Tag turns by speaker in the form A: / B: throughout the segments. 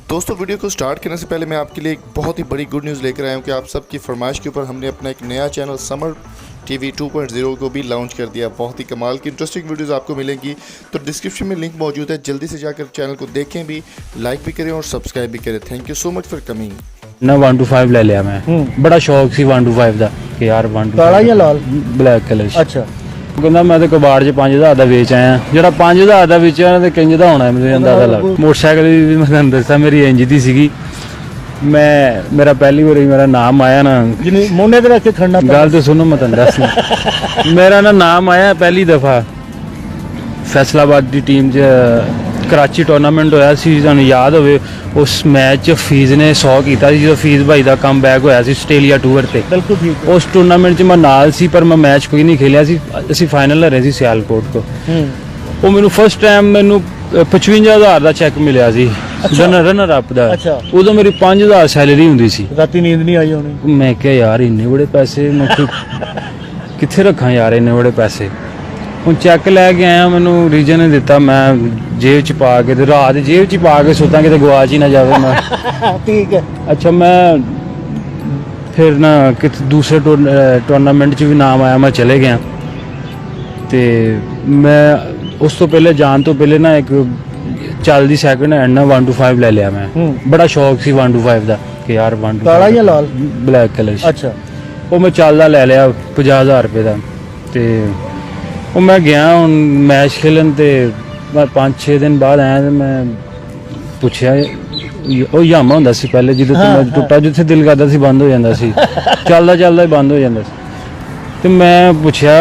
A: दोस्तों वीडियो को स्टार्ट करने से पहले मैं आपके लिए एक बहुत ही बड़ी गुड न्यूज़ लेकर आया हूँ कि आप सबकी फरमाइश के ऊपर हमने अपना एक नया चैनल समर टीवी 2.0 को भी लॉन्च कर दिया। बहुत ही कमाल की इंटरेस्टिंग वीडियोस आपको मिलेंगी, तो डिस्क्रिप्शन में लिंक मौजूद है, जल्दी से जाकर चैनल को देखें भी, लाइक भी करें और सब्सक्राइब भी करें। Thank you so much for coming.
B: ना 1 to 5 ले लिया मैं, बड़ा शौक सी 1 to 5 ਦਾ ਕਿ ਯਾਰ 1 to
C: ਕਾਲਾ ਜਾਂ ਲਾਲ?
B: Black colour.
C: ਅੱਛਾ,
B: ਉਹ ਕਹਿੰਦਾ ਮੈਂ ਤੇ ਕਬਾੜ 'ਚ 5000 ਦਾ ਵੇਚ ਆਇਆ, ਜਿਹੜਾ 5000 ਦਾ ਵੇਚਿਆ ਤੇ ਕਿੰਜ ਦਾ ਹੋਣਾ ਮੈਨੂੰ ਅੰਦਾਜ਼ਾ ਲੱਗ। ਮੋਟਰਸਾਈਕਲ ਵੀ ਮੈਂ ਤੁਹਾਨੂੰ ਦੱਸਾਂ ਮੇਰੀ ਇੰਜ ਦੀ ਸੀਗੀ। ਮੇਰਾ ਪਹਿਲੀ ਵਾਰੀ ਮੇਰਾ ਨਾਮ ਆਇਆ ਨਾ,
C: ਜਿਹਨੇ ਮੋਢੇ ਤੇ ਰੱਖ ਕੇ ਖੜਨਾ
B: ਗੱਲ ਤਾਂ ਸੁਣੋ ਮੈਂ ਤੁਹਾਨੂੰ ਦੱਸ। ਮੇਰਾ ਨਾ ਨਾਮ ਆਇਆ ਪਹਿਲੀ ਦਫਾ ਫੈਸਲਾਬਾਦ ਦੀ ਟੀਮ 'ਚ कराची टूर्नामेंट होया सी, ਤੁਹਾਨੂੰ याद होवे उस मैच च फीस ने 100 ਕੀਤਾ ਸੀ ਜਦੋਂ ਫੀਸ ਭਾਈ ਦਾ ਕਮ ਬੈਕ ਹੋਇਆ ਸੀ ਆਸਟ੍ਰੇਲੀਆ ਟੂਰ ਤੇ।
C: ਬਿਲਕੁਲ ਠੀਕ।
B: ਉਸ ਟੂਰਨਾਮੈਂਟ 'ਚ ਮੈਂ ਨਾਲ ਸੀ ਪਰ ਮੈਂ ਮੈਚ ਕੋਈ ਨਹੀਂ ਖੇਲਿਆ ਸੀ, ਅਸੀਂ ਫਾਈਨਲ ਹਰੇ ਸੀ ਸਿਆਲਕੋਟ ਤੋਂ। ਉਹ ਮੈਨੂੰ ਫਸਟ ਟਾਈਮ ਮੈਨੂੰ 55000 ਦਾ ਚੈੱਕ ਮਿਲਿਆ ਸੀ ਰਨਰ ਅਪ ਦਾ। ਉਦੋਂ ਮੇਰੀ 5000 ਸੈਲਰੀ ਹੁੰਦੀ ਸੀ।
C: ਰਾਤੀ ਨੀਂਦ ਨਹੀਂ ਆਈ ਹੋਣੀ।
B: ਮੈਂ ਕਿਹਾ ਯਾਰ ਇੰਨੇ ਬੜੇ ਪੈਸੇ ਮੈਂ ਕਿੱਥੇ ਰੱਖਾਂ ਯਾਰ ਇੰਨੇ ਬੜੇ ਪੈਸੇ। ਹੁਣ ਚੈੱਕ ਲੈ ਕੇ ਆਇਆ, ਮੈਨੂੰ ਰੀਜਨ ਨੇ ਦਿੱਤਾ, ਮੈਂ ਜੇਬ 'ਚ ਪਾ ਕੇ ਤੇ ਰਾਤ ਜੇਬ 'ਚ ਪਾ ਕੇ ਸੁੱਤਾ ਕਿਤੇ ਗਵਾਚ ਹੀ ਨਾ ਜਾਵੇ ਮੈਂ।
C: ਠੀਕ ਹੈ।
B: ਅੱਛਾ, ਮੈਂ ਫਿਰ ਨਾ ਕਿਤੇ ਦੂਸਰੇ ਟੂਰਨਾਮੈਂਟ 'ਚ ਵੀ ਨਾਮ ਆਇਆ, ਮੈਂ ਚਲੇ ਗਿਆ। ਤੇ ਮੈਂ ਉਸ ਤੋਂ ਪਹਿਲੇ ਜਾਣ ਤੋਂ ਪਹਿਲੇ ਨਾ ਇੱਕ ਚੱਲਦੀ ਸੈਕਿੰਡ ਹੈਂਡ ਨਾ 1 to 5 ਲੈ ਲਿਆ ਮੈਂ। ਬੜਾ ਸ਼ੌਕ ਸੀ 1 to 5 ਦਾ ਕਿ ਯਾਰ 1 to 5
C: ਕਾਲਾ ਜਾਂ ਲਾਲ?
B: Black colour.
C: ਅੱਛਾ,
B: ਉਹ ਮੈਂ ਚੱਲਦਾ ਲੈ ਲਿਆ 50000 ਰੁਪਏ ਦਾ। ਤੇ ਉਹ ਮੈਂ ਗਿਆ ਹੁਣ ਮੈਚ ਖੇਲਣ ਤੇ ਮੈਂ 5-6 ਦਿਨ ਬਾਅਦ ਆਇਆ ਤੇ ਮੈਂ ਪੁੱਛਿਆ, ਉਹ ਯਾਮਾ ਹੁੰਦਾ ਸੀ ਪਹਿਲੇ ਜਦੋਂ ਮੈਂ ਟੁੱਟਾ, ਜਿੱਥੇ ਦਿਲ ਕਰਦਾ ਸੀ ਬੰਦ ਹੋ ਜਾਂਦਾ ਸੀ, ਚੱਲਦਾ ਚੱਲਦਾ ਹੀ ਬੰਦ ਹੋ ਜਾਂਦਾ ਸੀ। ਤੇ ਮੈਂ ਪੁੱਛਿਆ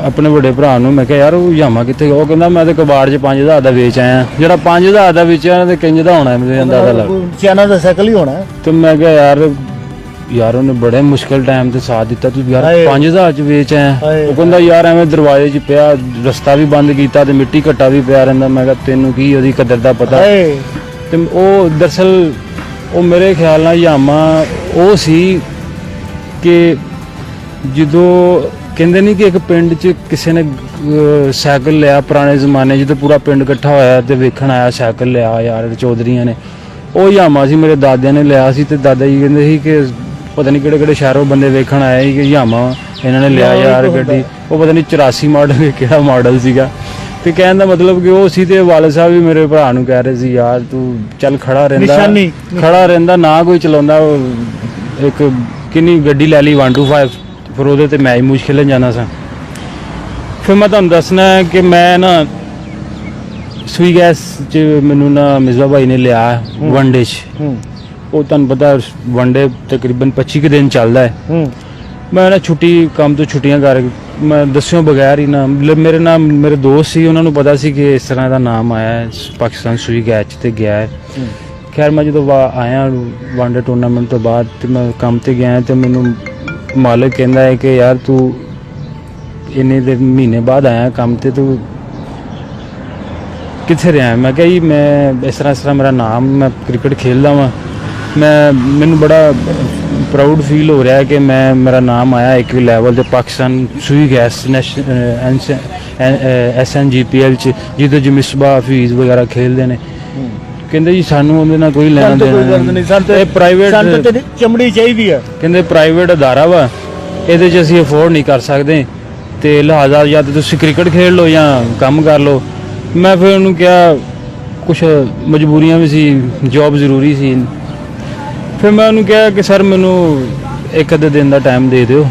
B: ਆਪਣੇ ਵੱਡੇ ਭਰਾ ਨੂੰ, ਮੈਂ ਕਿਹਾ ਯਾਰ ਉਹ ਯਾਮਾ ਕਿੱਥੇ ਗਿਆ? ਉਹ ਕਹਿੰਦਾ ਮੈਂ ਤੇ ਕਬਾੜ 'ਚ 5000 ਦਾ ਵੇਚ ਆਇਆ, ਜਿਹੜਾ 5000 ਦਾ ਵੇਚਿਆ ਤੇ ਕਿੰਜ ਦਾ ਹੋਣਾ ਮੈਨੂੰ ਅੰਦਾਜ਼ਾ ਲੱਗ।
C: ਚੈਨਾ ਦਾ ਸਾਈਕਲ ਹੀ ਹੋਣਾ।
B: ਤੇ ਮੈਂ ਕਿਹਾ ਯਾਰ ਉਹਨੇ ਬੜੇ ਮੁਸ਼ਕਿਲ ਟਾਈਮ ਤੇ ਸਾਥ ਦਿੱਤਾ, ਤੂੰ ਯਾਰ 5000 ਚ ਵੇਚ ਆਇਆ। ਉਹ ਕਹਿੰਦਾ ਯਾਰ ਐਵੇਂ ਦਰਵਾਜ਼ੇ 'ਚ ਪਿਆ, ਰਸਤਾ ਵੀ ਬੰਦ ਕੀਤਾ ਤੇ ਮਿੱਟੀ ਘੱਟਾ ਵੀ ਪਿਆ ਰਹਿੰਦਾ। ਮੈਂ ਕਿਹਾ ਤੈਨੂੰ ਕੀ ਉਹਦੀ ਕਦਰ ਦਾ ਪਤਾ। ਤੇ ਉਹ ਦਰਅਸਲ ਉਹ ਮੇਰੇ ਖਿਆਲ ਨਾਲ ਯਾਮਾ ਉਹ ਸੀ ਕਿ ਜਦੋਂ ਕਹਿੰਦੇ ਨਹੀਂ ਕਿ ਇੱਕ ਪਿੰਡ 'ਚ ਕਿਸੇ ਨੇ ਸਾਈਕਲ ਲਿਆ ਪੁਰਾਣੇ ਜ਼ਮਾਨੇ ਜਦੋਂ ਪੂਰਾ ਪਿੰਡ ਇਕੱਠਾ ਹੋਇਆ ਤੇ ਵੇਖਣ ਆਇਆ ਸਾਈਕਲ ਲਿਆ ਯਾਰ ਚੌਧਰੀਆਂ ਨੇ, ਉਹ ਯਾਮਾ ਸੀ ਮੇਰੇ ਦਾਦਿਆਂ ਨੇ ਲਿਆ ਸੀ। ਤੇ ਦਾਦਾ ਜੀ ਕਹਿੰਦੇ ਸੀ ਕਿ ਪਤਾ ਨਹੀਂ ਕਿਹੜੇ ਕਿਹੜੇ ਸ਼ਹਿਰੋਂ ਬੰਦੇ ਵੇਖਣ ਆਏ ਸੀ ਕਿ ਯਾਮਾ ਇਹਨਾਂ ਨੇ ਲਿਆ ਯਾਰ ਗੱਡੀ। ਉਹ ਪਤਾ ਨਹੀਂ 84 ਮਾਡਲ ਕਿਹੜਾ ਮਾਡਲ ਸੀਗਾ। ਤੇ ਕਹਿਣ ਦਾ ਮਤਲਬ ਕਿ ਉਹ ਸੀ। ਤੇ ਵਾਲੇ ਸਾਹਿਬ ਵੀ ਮੇਰੇ ਭਰਾ ਨੂੰ ਕਹਿ ਰਹੇ ਸੀ ਯਾਰ ਤੂੰ ਚੱਲ ਖੜਾ ਰਹਿੰਦਾ ਨਾ ਕੋਈ ਚਲਾਉਂਦਾ। ਇੱਕ ਕਿੰਨੀ ਗੱਡੀ ਲੈ ਲਈ 1 to 5, ਫਿਰ ਉਹਦੇ ਤੇ ਮੈਚ ਮੂਚ ਖੇਲਣ ਜਾਣਾ ਸਾਂ। ਫਿਰ ਮੈਂ ਤੁਹਾਨੂੰ ਦੱਸਣਾ ਕਿ ਮੈਂ ਨਾ ਸੂਈ ਗੈਸ 'ਚ ਮੈਨੂੰ ਨਾ ਮਿਸਬਾ ਭਾਈ ਨੇ ਲਿਆ ਵਨ ਡੇ 'ਚ। ਉਹ ਤੁਹਾਨੂੰ ਪਤਾ ਵਨ ਡੇ ਤਕਰੀਬਨ 25 ਕੁ ਦਿਨ ਚੱਲਦਾ ਹੈ। ਮੈਂ ਨਾ ਛੁੱਟੀ ਕੰਮ ਤੋਂ ਛੁੱਟੀਆਂ ਕਰ ਮੈਂ ਦੱਸਿਓ ਬਗੈਰ ਹੀ ਨਾ ਮੇਰੇ ਦੋਸਤ ਸੀ, ਉਹਨਾਂ ਨੂੰ ਪਤਾ ਸੀ ਕਿ ਇਸ ਤਰ੍ਹਾਂ ਦਾ ਨਾਮ ਆਇਆ ਹੈ ਪਾਕਿਸਤਾਨ ਸੂਈ ਗੈਸ 'ਚ ਤੇ ਗਿਆ ਹੈ। ਖੈਰ ਮੈਂ ਜਦੋਂ ਆਇਆ ਵਨ ਡੇ ਟੂਰਨਾਮੈਂਟ ਤੋਂ ਬਾਅਦ ਤੇ ਮੈਂ ਕੰਮ ਤੇ ਗਿਆ ਤੇ ਮੈਨੂੰ ਮਾਲਕ ਕਹਿੰਦਾ ਹੈ ਕਿ ਯਾਰ ਤੂੰ ਇੰਨੇ ਦੇ ਮਹੀਨੇ ਬਾਅਦ ਆਇਆ ਕੰਮ ਤੇ, ਤੂੰ ਕਿੱਥੇ ਰਿਹਾ? ਮੈਂ ਕਿਹਾ ਜੀ ਮੈਂ ਇਸ ਤਰ੍ਹਾਂ ਮੇਰਾ ਨਾਮ, ਮੈਂ ਕ੍ਰਿਕਟ ਖੇਡਦਾ ਵਾਂ। ਮੈਨੂੰ ਬੜਾ ਪ੍ਰਾਊਡ ਫੀਲ ਹੋ ਰਿਹਾ ਕਿ ਮੇਰਾ ਨਾਮ ਆਇਆ ਇੱਕ ਲੈਵਲ 'ਤੇ ਪਾਕਿਸਤਾਨ ਸੂਈ ਗੈਸ SNGPL 'ਚ ਜਿਹਦੇ 'ਚ ਮਿਸਬਾ ਹਫੀਜ਼ ਵਗੈਰਾ ਖੇਡਦੇ ਨੇ। ਕਹਿੰਦੇ ਜੀ ਸਾਨੂੰ ਉਹਦੇ ਨਾਲ ਕੋਈ ਲੈਣਾ ਦੇਣਾ ਨਹੀਂ, ਇਹ ਪ੍ਰਾਈਵੇਟ
C: ਚਮੜੀ ਚਾਹੀਦੀ ਆ। ਕਹਿੰਦੇ
B: ਪ੍ਰਾਈਵੇਟ ਅਦਾਰਾ ਵਾ, ਇਹਦੇ 'ਚ ਅਸੀਂ ਅਫੋਰਡ ਨਹੀਂ ਕਰ ਸਕਦੇ ਤੇ ਲਿਹਾਜ਼ਾ ਜਾਂ ਤਾਂ ਤੁਸੀਂ ਕ੍ਰਿਕਟ ਖੇਡ ਲਓ ਜਾਂ ਕੰਮ ਕਰ ਲਓ। ਮੈਂ ਫਿਰ ਉਹਨੂੰ ਕਿਹਾ ਕੁਛ ਮਜਬੂਰੀਆਂ ਵੀ ਸੀ, ਜੌਬ ਜ਼ਰੂਰੀ ਸੀ। ਫਿਰ ਮੈਂ ਉਹਨੂੰ ਕਿਹਾ ਕਿ ਸਰ ਮੈਨੂੰ ਇੱਕ ਅੱਧੇ ਦਿਨ ਦਾ ਟਾਈਮ ਦੇ ਦਿਓ,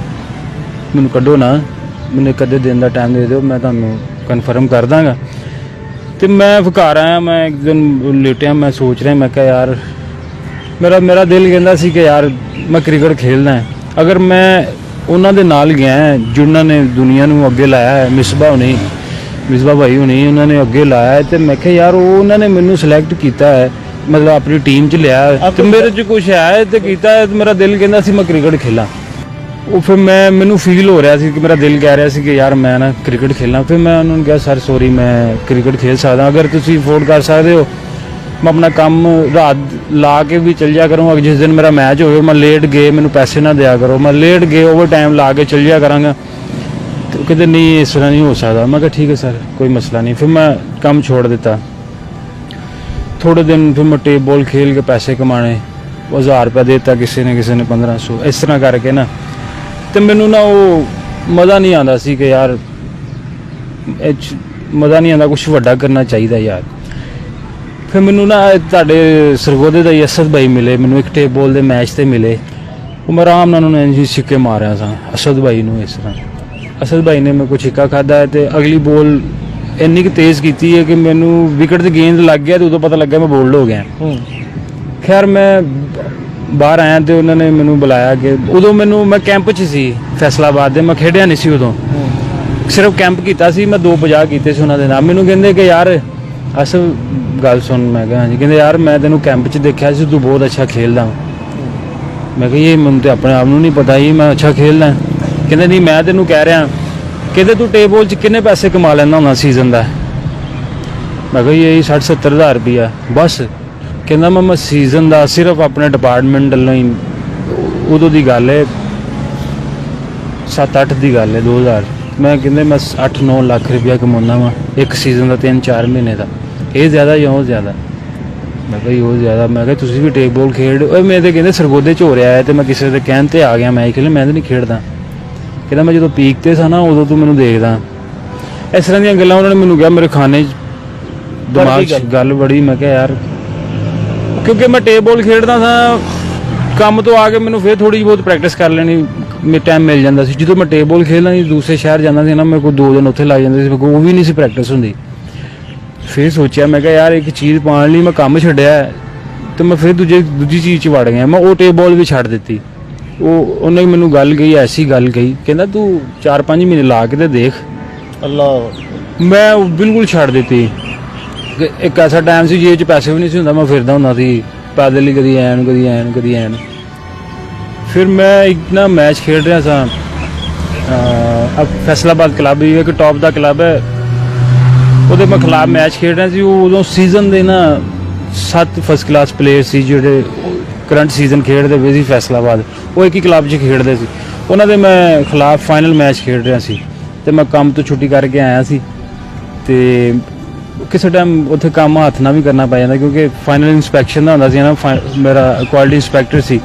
B: ਮੈਨੂੰ ਕੱਢੋ ਨਾ, ਮੈਨੂੰ ਇੱਕ ਅੱਧੇ ਦਿਨ ਦਾ ਟਾਈਮ ਦੇ ਦਿਓ, ਮੈਂ ਤੁਹਾਨੂੰ ਕਨਫਰਮ ਕਰ ਦਾਂਗਾ। ਤੇ ਮੈਂ ਫਿਰ ਘਰ ਆਇਆ, ਮੈਂ ਇੱਕ ਦਿਨ ਲੇਟਿਆ, ਮੈਂ ਸੋਚ ਰਿਹਾ, ਮੈਂ ਕਿਹਾ ਯਾਰ ਮੇਰਾ ਦਿਲ ਕਹਿੰਦਾ ਸੀ ਕਿ ਯਾਰ ਮੈਂ ਕ੍ਰਿਕਟ ਖੇਡਣਾ ਹੈ। ਅਗਰ ਮੈਂ ਉਹਨਾਂ ਦੇ ਨਾਲ ਗਿਆ ਜਿਨ੍ਹਾਂ ਨੇ ਦੁਨੀਆ ਨੂੰ ਅੱਗੇ ਲਾਇਆ ਹੈ, ਮਿਸਬਾ ਭਾਈ ਹੁਣੀ ਉਹਨਾਂ ਨੇ ਅੱਗੇ ਲਾਇਆ ਤੇ ਮੈਂ ਕਿਹਾ ਯਾਰ ਉਹਨਾਂ ਨੇ ਮੈਨੂੰ ਸਿਲੈਕਟ ਕੀਤਾ ਹੈ, ਮਤਲਬ ਆਪਣੀ ਟੀਮ 'ਚ ਲਿਆ ਤੇ ਮੇਰੇ 'ਚ ਕੁਛ ਹੈ ਤੇ ਕੀਤਾ ਹੈ। ਮੇਰਾ ਦਿਲ ਕਹਿੰਦਾ ਸੀ ਮੈਂ ਕ੍ਰਿਕਟ ਖੇਲਾਂ। ਉਹ ਫਿਰ ਮੈਨੂੰ ਫੀਲ ਹੋ ਰਿਹਾ ਸੀ ਕਿ ਮੇਰਾ ਦਿਲ ਕਹਿ ਰਿਹਾ ਸੀ ਕਿ ਯਾਰ ਮੈਂ ਨਾ ਕ੍ਰਿਕਟ ਖੇਲਾਂ। ਫਿਰ ਮੈਂ ਉਹਨਾਂ ਨੂੰ ਕਿਹਾ ਸਰ ਸੌਰੀ ਮੈਂ ਕ੍ਰਿਕਟ ਖੇਲ ਸਕਦਾ, ਅਗਰ ਤੁਸੀਂ ਅਫੋਰਡ ਕਰ ਸਕਦੇ ਹੋ ਮੈਂ ਆਪਣਾ ਕੰਮ ਰਾਤ ਲਾ ਕੇ ਵੀ ਚੱਲ ਜਾ ਕਰੂੰਗਾ। ਜਿਸ ਦਿਨ ਮੇਰਾ ਮੈਚ ਹੋਵੇ ਮੈਂ ਲੇਟ ਗਏ ਮੈਨੂੰ ਪੈਸੇ ਨਾ ਦਿਆ ਕਰੋ, ਮੈਂ ਲੇਟ ਗਏ ਓਵਰ ਟਾਈਮ ਲਾ ਕੇ ਚੱਲ ਜਾ ਕਰਾਂਗਾ। ਕਹਿੰਦੇ ਨਹੀਂ ਇਸ ਤਰ੍ਹਾਂ ਨਹੀਂ ਹੋ ਸਕਦਾ। ਮੈਂ ਕਿਹਾ ਠੀਕ ਹੈ ਸਰ ਕੋਈ ਮਸਲਾ ਨਹੀਂ। ਫਿਰ ਮੈਂ ਕੰਮ ਛੋੜ ਦਿੱਤਾ। थोड़े दिन फिर मैं टेप बॉल खेल के पैसे कमाने, 1000 रुपया देता किसी ने 1500, इस तरह करके ना। तो मैनू ना वो मज़ा नहीं आता सी कि यार मज़ा नहीं आता, कुछ वड्डा करना चाहिए यार। फिर मैनू ना तुहाडे सरगोदे दा असद भाई मिले, मैनू एक टेप बॉल दे मैच ते मिले। वो मैं आराम नाल उन्होंने जी छिक्के मारिया सा असद भाई नू। इस तरह असद भाई ने मेरे को छिक्का खादा है, तो अगली बॉल इन्नी कि तेज़ की है कि मैनू विकेट ते गेंद लग गया, तो उदों पता लगा मैं बोल्ड हो गया। खैर मैं बाहर आया तो उन्होंने मैनू बुलाया कि उदों मैं कैंप च सी फैसलाबाद दे, मैं खेडिया नहीं सी उदों, सिर्फ कैंप किया सी। मैं 250 कीते सी उन्होंने नाम। मैनू कहंदे कि यार अस गल सुन। मैं कहा जी। कहंदे यार मैं तेनू कैंप च देखा सी, तू बहुत अच्छा खेलदा। मैं कहा ये मैनू तो अपने आप नू नहीं पता ही मैं अच्छा खेलदा। कहंदे नहीं मैं तेनू कह रहा, कहते तू टेप बॉल च किन्ने पैसे कमा लेना होना सीजन का। मैं कहा यही 60-70 हज़ार रुपया बस। कहना मैं सीजन का सिर्फ अपने डिपार्टमेंट वालों ही, उदों की गल है 7-8 की गल है 2000। मैं कहते मैं 8-9 लाख रुपया कमाना वा एक सीजन का, 3-4 महीने का। ये ज़्यादा या वो ज़्यादा? मैं कहा वो ज़्यादा। मैं कहा तुसीं भी टेप बॉल खेड, मैं तो कहते सरगोदे च हो रहा है, तो मैं किसी के कहने ते आ गया मैं खेल, मैं तो नहीं खेडदा। कहना मैं जो पीक ते सा ना उदों तू मैनू देखदा। इस तरह दी गल्लां उन्होंने मैनू कहा, मेरे खाने दिमाग च गल बड़ी। मैं कहा यार क्योंकि मैं टेप बॉल खेडदा था, काम तो आके मैनू फिर थोड़ी बहुत प्रैक्टिस कर लेनी, मेरे टाइम मिल जाता सी। जो मैं टेप बॉल खेलना सी दूसरे शहर जाना सी ना, मेरे को 2 दिन उत्थे लग जाते सी, मेरे को वो भी नहीं सी प्रैक्टिस होंदी। फिर सोचा मैं कहा यार एक चीज़ पाने लिए मैं काम छड्डिया है, तो मैं फिर दूजी चीज़ च वड़ गया। मैं वो टेप बॉल भी छड्ड दित्ती। वो उन्हें मैनू गल कही, ऐसी गल कही, कहना तू 4-5 महीने ला के ते देख।
C: अल्लाह।
B: मैं बिल्कुल छड्ड दित्ती। एक ऐसा टाइम सी जेब च पैसे भी नहीं सी हुंदा, मैं फिरदा हुंदा सी पैदल ही, कदी ऐन कदी ऐन कदी ऐन। फिर मैं एक ना मैच खेड रहा था, अब फैसलाबाद क्लब ही एक टॉप का क्लब है, ਉਹਦੇ मैं खिलाफ मैच खेड रहा सी। उदों सीजन के ना 7 फर्स्ट क्लास प्लेयर सी ਜਿਹੜੇ करंट सीजन खेडते पे सी फैसलाबाद, वो एक ही क्लब च खेडते सी। उन्हों दे मैं खिलाफ फाइनल मैच खेड रहा सी, तो मैं काम तो छुट्टी करके आया सी, ते किसी टाइम उत्थे काम हथ ना भी करना पै जाता, क्योंकि फाइनल इंस्पैक्शन का होंदा सी ना, मेरा क्वालिटी इंस्पैक्टर सी,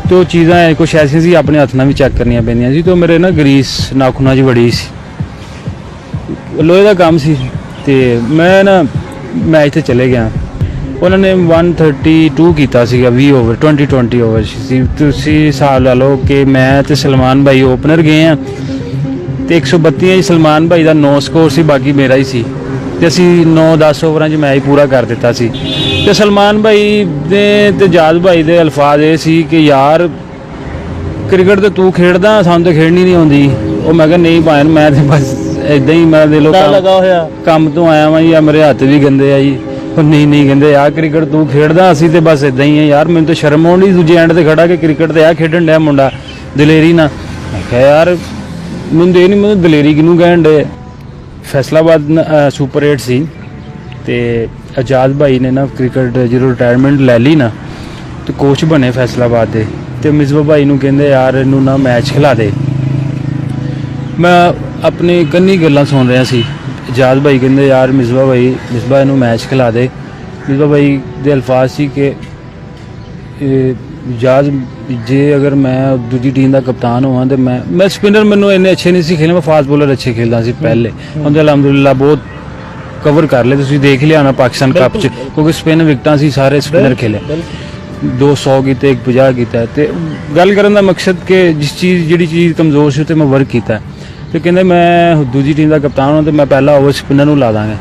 B: तो चीज़ां कुछ ऐसियां सी अपने हथ ना भी चैक करनियां पैंदियां सी। तो मेरे ना ग्रीस नाखूना च बड़ी सी, लोहे का काम सी, ते मैं ना मैच ते चले गया। उन्होंने 132 किया सीगा 20 ओवर 20 ओवर सी। तुसीं हिसाब ला लो कि मैं ते सलमान भाई ओपनर गए हैं, तो 132 सलमान भाई का 9 स्कोर सी, बाकी मेरा ही सी, ते असीं 9-10 ओवरां च मैच पूरा कर दिता सी। ते सलमान भाई दे ते जाद भाई दे अल्फाज ये सी कि यार क्रिकेट तो तू खेडदा, सानूं तो खेडनी नहीं आउंदी। ਉਹ मैं कहा नहीं भाई मैं तो बस इदां ही, मैं दिलों
C: लगा होया
B: काम तो आया वा जी, मेरे हत्थ भी गंदे आ जी। नहीं कहते यार क्रिकेट तू खेडदा, असीं तो बस इदां ही है यार। मैनूं तो शर्म आउंदी दूजे एंड ते खड़ा के क्रिकेट ते आ खेडन डਿਆ मुंडा दलेरी ना। मैं कहा यार मैनूं दे नहीं, मैनूं दलेरी किनूं कहण डे। फैसलाबाद सुपर 8 सी, ते आजाद भाई ने ना क्रिकेट जो रिटायरमेंट लै ली ना, तो कोच बने फैसलाबाद दे, ते मिसबा भाई नूं कहंदे यार इनूं ना मैच खिला दे। मैं अपनी कन्नी गल्लां सुन रहा सी। आजाद भाई कहंदे यार मिसबा इनू मैच खिला दे। मिसबा भाई दे अल्फाज सी कि आजाद जे अगर मैं दूजी टीम का कप्तान होवां तो मैं स्पिनर मैनू इन्ने अच्छे नहीं सी खेले, मैं फास्ट बॉलर अच्छे खेलदा सी पहले। उन्हें अलहमदुलिल्लाह बहुत कवर कर ले, तुसीं देख लिया ना पाकिस्तान कप च, क्योंकि स्पिन विकटां सी सारे स्पिनर खेले, 200 कीते 150 कीता। ते गल करन दा मकसद कि जिहड़ी चीज़ कमज़ोर सी ते मैं वर्क कीता। तो कहते मैं दूजी टीम का कप्तान हूँ, तो मैं पहला ओवर स्पिनर नूं ला दांगा।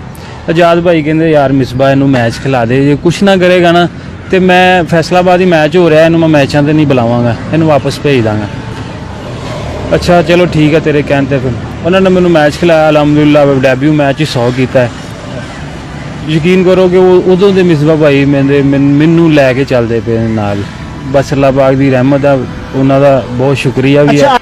B: आजाद भाई कहते यार मिसबा इनू मैच खिला दे, जे कुछ ना करेगा ना तो मैं फैसलाबाद ही मैच हो रहा है, इनू मैं मैचों से नहीं बुलावांगा, इनू वापस भेज दांगा। अच्छा चलो ठीक है तेरे कहने। फिर उन्होंने मैनू मैच खिलाया, अलहमदुलिल्लाह डेब्यू मैच ही 100 किया। यकीन करो कि वो उदों के मिसबा भाई मैनू लैके चलते पे नाल, बस अल्लाह पाक की रहमत है, उन्हों का बहुत शुक्रिया भी है।